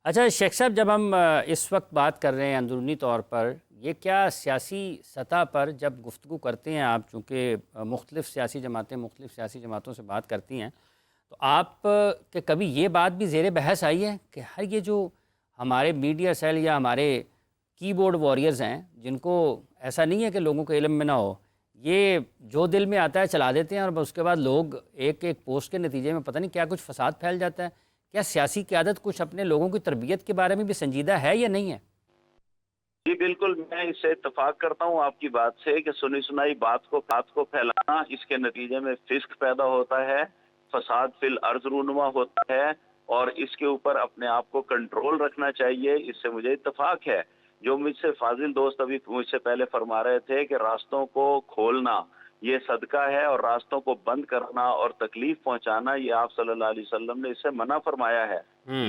اچھا شیخ صاحب، جب ہم اس وقت بات کر رہے ہیں اندرونی طور پر، یہ کیا سیاسی سطح پر جب گفتگو کرتے ہیں آپ، چونکہ مختلف سیاسی جماعتوں سے بات کرتی ہیں، تو آپ کہ کبھی یہ بات بھی زیر بحث آئی ہے کہ یہ جو ہمارے میڈیا سیل یا ہمارے کی بورڈ واریئرز ہیں، جن کو ایسا نہیں ہے کہ لوگوں کے علم میں نہ ہو، یہ جو دل میں آتا ہے چلا دیتے ہیں اور اس کے بعد لوگ ایک ایک پوسٹ کے نتیجے میں پتہ نہیں کیا کچھ فساد پھیل جاتا ہے؟ کیا سیاسی قیادت کچھ اپنے لوگوں کی تربیت کے بارے میں بھی سنجیدہ ہے یا نہیں ہے؟ جی بالکل، میں اس سے اتفاق کرتا ہوں آپ کی بات سے کہ سنی سنائی بات کو پھیلانا، اس کے نتیجے میں فسق پیدا ہوتا ہے، فساد فی الارض رونما ہوتا ہے، اور اس کے اوپر اپنے آپ کو کنٹرول رکھنا چاہیے۔ اس سے مجھے اتفاق ہے۔ جو مجھ سے فاضل دوست ابھی مجھ سے پہلے فرما رہے تھے کہ راستوں کو کھولنا یہ صدقہ ہے اور راستوں کو بند کرنا اور تکلیف پہنچانا یہ آپ صلی اللہ علیہ وسلم نے اس سے منع فرمایا ہے۔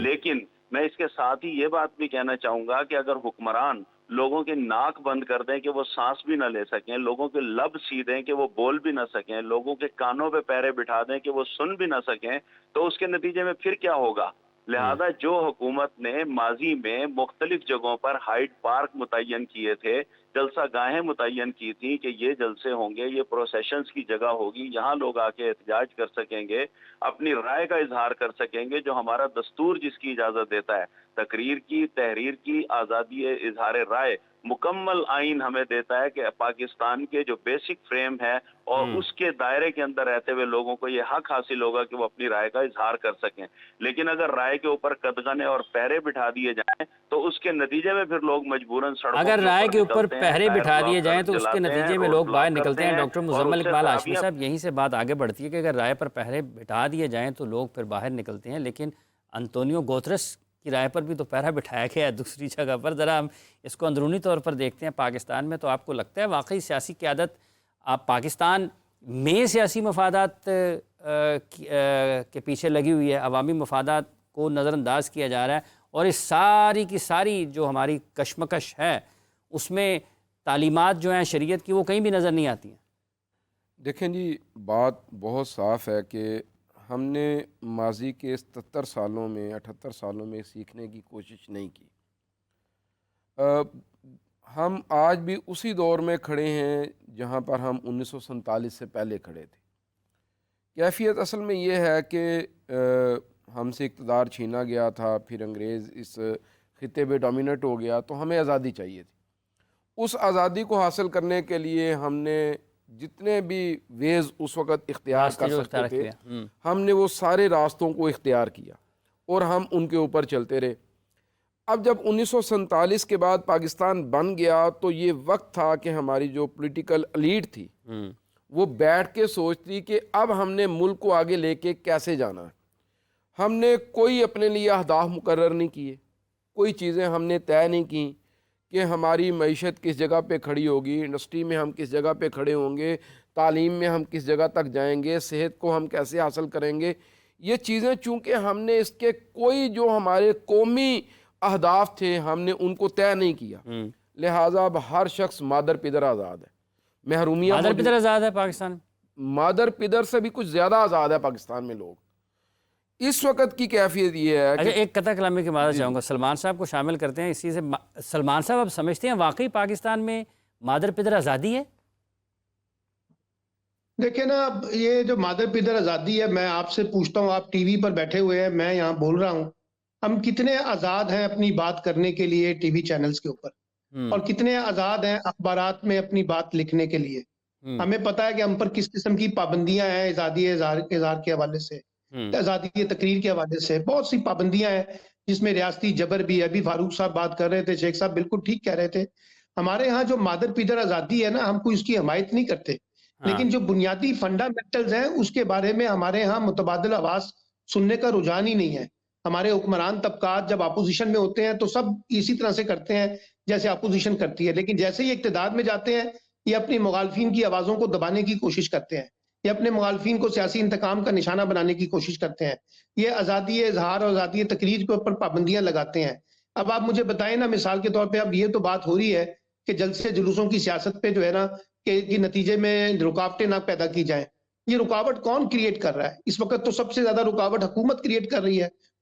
لیکن میں اس کے ساتھ ہی یہ بات بھی کہنا چاہوں گا کہ اگر حکمران لوگوں کے ناک بند کر دیں کہ وہ سانس بھی نہ لے سکیں، لوگوں کے لب سی دیں کہ وہ بول بھی نہ سکیں، لوگوں کے کانوں پہ پیرے بٹھا دیں کہ وہ سن بھی نہ سکیں، تو اس کے نتیجے میں پھر کیا ہوگا؟ لہذا جو حکومت نے ماضی میں مختلف جگہوں پر ہائیڈ پارک متعین کیے تھے، جلسہ گاہیں متعین کی تھی کہ یہ جلسے ہوں گے، یہ پروسیشنز کی جگہ ہوگی، یہاں لوگ آ کے احتجاج کر سکیں گے، اپنی رائے کا اظہار کر سکیں گے، جو ہمارا دستور جس کی اجازت دیتا ہے، تقریر کی، تحریر کی، آزادی اظہار رائے، مکمل آئین ہمیں دیتا ہے کہ پاکستان کے جو بیسک فریم ہے اور اس کے دائرے کے اندر رہتے ہوئے لوگوں کو یہ حق حاصل ہوگا کہ وہ اپنی رائے کا اظہار کر سکیں۔ لیکن اگر رائے کے اوپر قدغنے اور پہرے بٹھا دیے جائیں تو اس کے نتیجے میں پھر لوگ مجبوراً سڑکوں اگر رائے کے اوپر نکلتے ہیں، پہرے ٹائر بٹھا دیے بلاک جائیں کر تو اس کے جلاتے ہیں، نتیجے میں روڈ لوگ باہر بلاک نکلتے کرتے ہیں۔ ہیں ڈاکٹر اور مزمل اس سے اقبال ہاشمی خرابیاں۔ صاحب یہیں سے بات آگے بڑھتی ہے کہ اگر رائے پر پہرے بٹھا دیے جائیں تو لوگ پھر باہر نکلتے ہیں، لیکن انطونیو گوترس کی رائے پر بھی تو پہرا بٹھایا گیا ہے دوسری جگہ پر۔ ذرا ہم اس کو اندرونی طور پر دیکھتے ہیں پاکستان میں، تو آپ کو لگتا ہے واقعی سیاسی قیادت آپ پاکستان میں سیاسی مفادات کے پیچھے لگی ہوئی ہے، عوامی مفادات کو نظر انداز کیا جا رہا ہے، اور اس ساری کی ساری جو ہماری کشمکش ہے اس میں تعلیمات جو ہیں شریعت کی وہ کہیں بھی نظر نہیں آتی ہیں؟ دیکھیں جی، بات بہت صاف ہے کہ ہم نے ماضی کے 77 سالوں میں 78 سالوں میں سیکھنے کی کوشش نہیں کی۔ ہم آج بھی اسی دور میں کھڑے ہیں جہاں پر ہم 1947 سے پہلے کھڑے تھے۔ کیفیت اصل میں یہ ہے کہ ہم سے اقتدار چھینا گیا تھا، پھر انگریز اس خطے پہ ڈومینیٹ ہو گیا، تو ہمیں آزادی چاہیے تھی۔ اس آزادی کو حاصل کرنے کے لیے ہم نے جتنے بھی ویز اس وقت اختیار کر سکتے تھے، ہم نے وہ سارے راستوں کو اختیار کیا اور ہم ان کے اوپر چلتے رہے۔ اب جب 1947 کے بعد پاکستان بن گیا تو یہ وقت تھا کہ ہماری جو پولیٹیکل ایلیٹ تھی وہ بیٹھ کے سوچتی کہ اب ہم نے ملک کو آگے لے کے کیسے جانا ہے۔ ہم نے کوئی اپنے لیے اہداف مقرر نہیں کیے، کوئی چیزیں ہم نے طے نہیں کیں کہ ہماری معیشت کس جگہ پہ کھڑی ہوگی، انڈسٹری میں ہم کس جگہ پہ کھڑے ہوں گے، تعلیم میں ہم کس جگہ تک جائیں گے، صحت کو ہم کیسے حاصل کریں گے۔ یہ چیزیں چونکہ ہم نے اس کے کوئی جو ہمارے قومی اہداف تھے ہم نے ان کو طے نہیں کیا، لہٰذا اب ہر شخص مادر پدر آزاد ہے۔ محرومیاں مادر پدر آزاد ہے پاکستان میں؟ مادر پدر سے بھی کچھ زیادہ آزاد ہے پاکستان میں لوگ۔ اس وقت کی کیفیت یہ ہے کہ ایک قطع کلامی کی بات چاہوں گا، سلمان صاحب کو شامل کرتے ہیں اسی سے۔ سلمان صاحب، آپ سمجھتے ہیں واقعی پاکستان میں مادر پدر آزادی ہے؟ دیکھیں نا، یہ جو مادر پدر آزادی ہے، میں آپ سے پوچھتا ہوں، آپ ٹی وی پر بیٹھے ہوئے ہیں، میں یہاں بول رہا ہوں، ہم کتنے آزاد ہیں اپنی بات کرنے کے لیے ٹی وی چینلز کے اوپر، اور کتنے آزاد ہیں اخبارات میں اپنی بات لکھنے کے لیے؟ ہمیں پتہ ہے کہ ہم پر کس قسم کی پابندیاں ہیں، آزادی اظہار کے حوالے سے، آزادی تقریر کے حوالے سے بہت سی پابندیاں ہیں، جس میں ریاستی جبر بھی ہے۔ ابھی فاروق صاحب بات کر رہے تھے، شیخ صاحب بالکل ٹھیک کہہ رہے تھے، ہمارے ہاں جو مادر پدر آزادی ہے نا، ہم کوئی اس کی حمایت نہیں کرتے، لیکن جو بنیادی فنڈامنٹلز ہیں اس کے بارے میں ہمارے ہاں متبادل آواز سننے کا رجحان ہی نہیں ہے۔ ہمارے حکمران طبقات جب اپوزیشن میں ہوتے ہیں تو سب اسی طرح سے کرتے ہیں جیسے اپوزیشن کرتی ہے، لیکن جیسے ہی اقتدار میں جاتے ہیں یہ اپنی مخالفین کی آوازوں کو دبانے کی کوشش کرتے ہیں، یہ اپنے مخالفین کو سیاسی انتقام کا نشانہ بنانے کی کوشش کرتے ہیں، یہ آزادی اظہار اور آزادی تقریر کے اوپر پابندیاں لگاتے ہیں۔ اب آپ مجھے بتائیں نا، مثال کے طور پہ اب یہ تو بات ہو رہی ہے کہ جلسے جلوسوں کی سیاست پہ جو ہے نا کہ نتیجے میں رکاوٹیں نہ پیدا کی جائیں، یہ رکاوٹ کون کریٹ کر رہا ہے؟ اس وقت تو سب سے زیادہ رکاوٹ حکومت کریٹ کر رہی ہے۔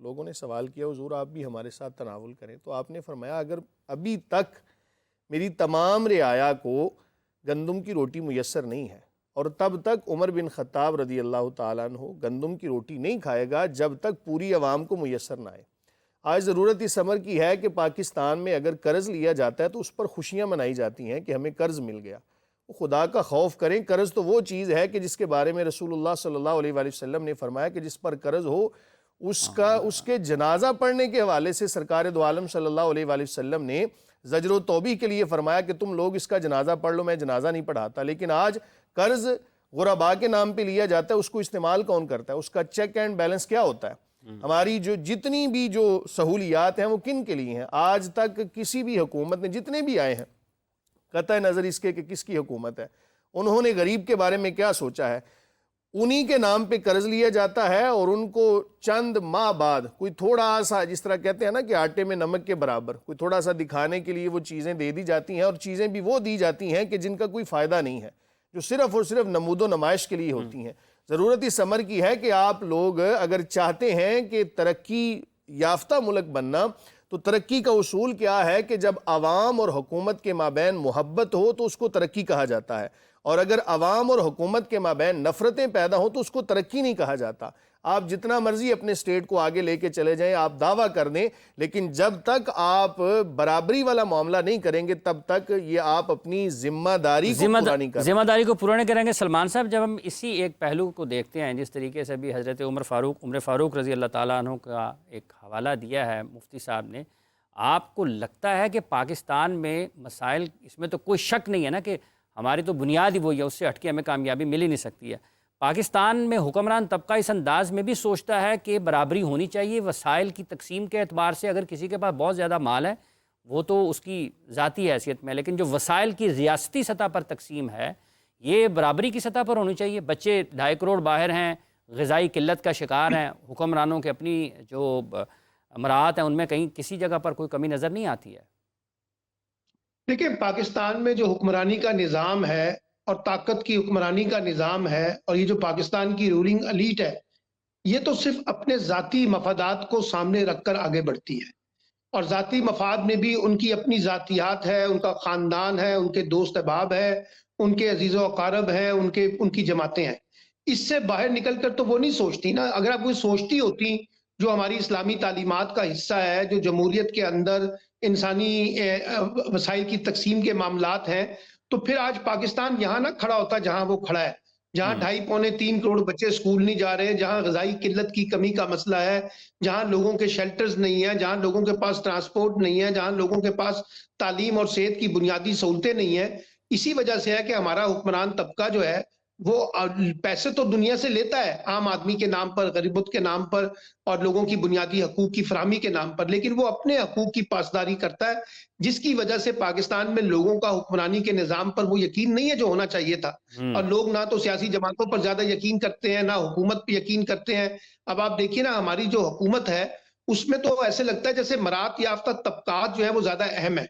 لوگوں نے سوال کیا حضور آپ بھی ہمارے ساتھ تناول کریں، تو آپ نے فرمایا اگر ابھی تک میری تمام رعایا کو گندم کی روٹی میسر نہیں ہے، اور تب تک عمر بن خطاب رضی اللہ تعالیٰ عنہ گندم کی روٹی نہیں کھائے گا جب تک پوری عوام کو میسر نہ آئے۔ آج ضرورت اس امر کی ہے کہ پاکستان میں اگر قرض لیا جاتا ہے تو اس پر خوشیاں منائی جاتی ہیں کہ ہمیں قرض مل گیا۔ خدا کا خوف کریں، قرض تو وہ چیز ہے کہ جس کے بارے میں رسول اللہ صلی اللہ علیہ وآلہ وسلم نے فرمایا کہ جس پر قرض ہو اس کے جنازہ پڑھنے کے حوالے سے سرکار دو عالم صلی اللہ علیہ وآلہ وسلم نے زجر و توبیح کے لیے فرمایا کہ تم لوگ اس کا جنازہ پڑھ لو، میں جنازہ نہیں پڑھاتا۔ لیکن آج قرض غرباء کے نام پہ لیا جاتا ہے، اس کو استعمال کون کرتا ہے؟ اس کا چیک اینڈ بیلنس کیا ہوتا ہے؟ ہماری جتنی بھی جو سہولیات ہیں وہ کن کے لیے ہیں؟ آج تک کسی بھی حکومت نے، جتنے بھی آئے ہیں، قطع نظر اس کے کہ کس کی حکومت ہے، انہوں نے غریب کے بارے میں کیا سوچا ہے؟ انہی کے نام پہ قرض لیا جاتا ہے اور ان کو چند ماہ بعد کوئی تھوڑا سا، جس طرح کہتے ہیں نا کہ آٹے میں نمک کے برابر، کوئی تھوڑا سا دکھانے کے لیے وہ چیزیں دے دی جاتی ہیں، اور چیزیں بھی وہ دی جاتی ہیں کہ جن کا کوئی فائدہ نہیں ہے، جو صرف اور صرف نمود و نمائش کے لیے ہوتی ہیں۔ ضرورت اس امر کی ہے کہ آپ لوگ اگر چاہتے ہیں کہ ترقی یافتہ ملک بننا، تو ترقی کا اصول کیا ہے کہ جب عوام اور حکومت کے مابین محبت ہو تو اس کو ترقی کہا جاتا ہے، اور اگر عوام اور حکومت کے مابین نفرتیں پیدا ہوں تو اس کو ترقی نہیں کہا جاتا۔ آپ جتنا مرضی اپنے سٹیٹ کو آگے لے کے چلے جائیں، آپ دعویٰ کر دیں، لیکن جب تک آپ برابری والا معاملہ نہیں کریں گے تب تک یہ آپ اپنی ذمہ داری کو پورا نہیں کریں۔ ذمہ داری کو پورا نہیں کریں گے۔ سلمان صاحب، جب ہم اسی ایک پہلو کو دیکھتے ہیں، جس طریقے سے بھی حضرت عمر فاروق رضی اللہ تعالیٰ عنہ کا ایک حوالہ دیا ہے مفتی صاحب نے، آپ کو لگتا ہے کہ پاکستان میں مسائل، اس میں تو کوئی شک نہیں ہے نا کہ ہماری تو بنیاد ہی وہی ہے، اس سے ہٹ کے ہمیں کامیابی مل ہی نہیں سکتی ہے۔ پاکستان میں حکمران طبقہ اس انداز میں بھی سوچتا ہے کہ برابری ہونی چاہیے وسائل کی تقسیم کے اعتبار سے۔ اگر کسی کے پاس بہت زیادہ مال ہے وہ تو اس کی ذاتی حیثیت میں، لیکن جو وسائل کی ریاستی سطح پر تقسیم ہے یہ برابری کی سطح پر ہونی چاہیے۔ بچے 2.5 کروڑ باہر ہیں، غذائی قلت کا شکار ہیں، حکمرانوں کے اپنی جو مراعات ہیں ان میں کہیں کسی جگہ پر کوئی کمی نظر نہیں آتی ہے۔ دیکھیں، پاکستان میں جو حکمرانی کا نظام ہے اور طاقت کی حکمرانی کا نظام ہے، اور یہ جو پاکستان کی رولنگ ایلیٹ ہے، یہ تو صرف اپنے ذاتی مفادات کو سامنے رکھ کر آگے بڑھتی ہے، اور ذاتی مفاد میں بھی ان کی اپنی ذاتیات ہے، ان کا خاندان ہے، ان کے دوست احباب ہے، ان کے عزیز و اقارب ہیں، ان کی جماعتیں ہیں۔ اس سے باہر نکل کر تو وہ نہیں سوچتی نا۔ اگر آپ کوئی سوچتی ہوتی جو ہماری اسلامی تعلیمات کا حصہ ہے، جو جمہوریت کے اندر انسانی وسائل کی تقسیم کے معاملات ہیں، تو پھر آج پاکستان یہاں نہ کھڑا ہوتا جہاں وہ کھڑا ہے، جہاں 2.5-3 کروڑ بچے اسکول نہیں جا رہے ہیں، جہاں غذائی قلت کی کمی کا مسئلہ ہے، جہاں لوگوں کے شیلٹرز نہیں ہیں، جہاں لوگوں کے پاس ٹرانسپورٹ نہیں ہے، جہاں لوگوں کے پاس تعلیم اور صحت کی بنیادی سہولتیں نہیں ہیں۔ اسی وجہ سے ہے کہ ہمارا حکمران طبقہ جو ہے وہ پیسے تو دنیا سے لیتا ہے، عام آدمی کے نام پر، غریبت کے نام پر، اور لوگوں کی بنیادی حقوق کی فراہمی کے نام پر، لیکن وہ اپنے حقوق کی پاسداری کرتا ہے، جس کی وجہ سے پاکستان میں لوگوں کا حکمرانی کے نظام پر وہ یقین نہیں ہے جو ہونا چاہیے تھا، اور لوگ نہ تو سیاسی جماعتوں پر زیادہ یقین کرتے ہیں، نہ حکومت پہ یقین کرتے ہیں۔ اب آپ دیکھیے نا، ہماری جو حکومت ہے اس میں تو ایسے لگتا ہے جیسے مراعات یافتہ طبقات جو ہے وہ زیادہ اہم ہے،